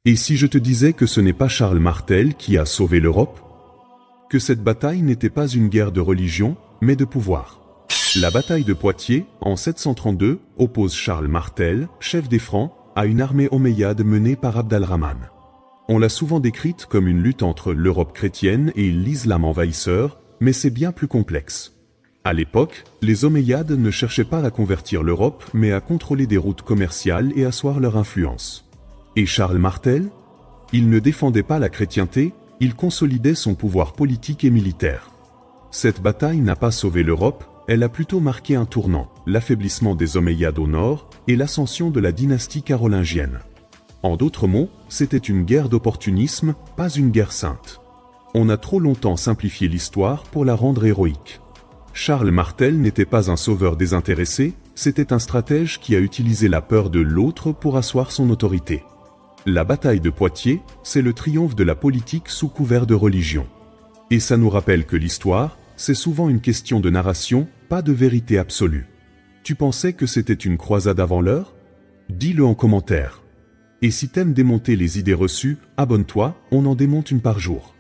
Et si je te disais que ce n'est pas Charles Martel qui a sauvé l'Europe? Que cette bataille n'était pas une guerre de religion, mais de pouvoir. La bataille de Poitiers, en 732, oppose Charles Martel, chef des Francs, à une armée omeyyade menée par Abd al-Rahman. On l'a souvent décrite comme une lutte entre l'Europe chrétienne et l'islam envahisseur, mais c'est bien plus complexe. À l'époque, les Omeyyades ne cherchaient pas à convertir l'Europe, mais à contrôler des routes commerciales et asseoir leur influence. Et Charles Martel? Il ne défendait pas la chrétienté, il consolidait son pouvoir politique et militaire. Cette bataille n'a pas sauvé l'Europe, elle a plutôt marqué un tournant, l'affaiblissement des Omeyyades au nord et l'ascension de la dynastie carolingienne. En d'autres mots, c'était une guerre d'opportunisme, pas une guerre sainte. On a trop longtemps simplifié l'histoire pour la rendre héroïque. Charles Martel n'était pas un sauveur désintéressé, c'était un stratège qui a utilisé la peur de l'autre pour asseoir son autorité. La bataille de Poitiers, c'est le triomphe de la politique sous couvert de religion. Et ça nous rappelle que l'histoire, c'est souvent une question de narration, pas de vérité absolue. Tu pensais que c'était une croisade avant l'heure? Dis-le en commentaire. Et si t'aimes démonter les idées reçues, abonne-toi, on en démonte une par jour.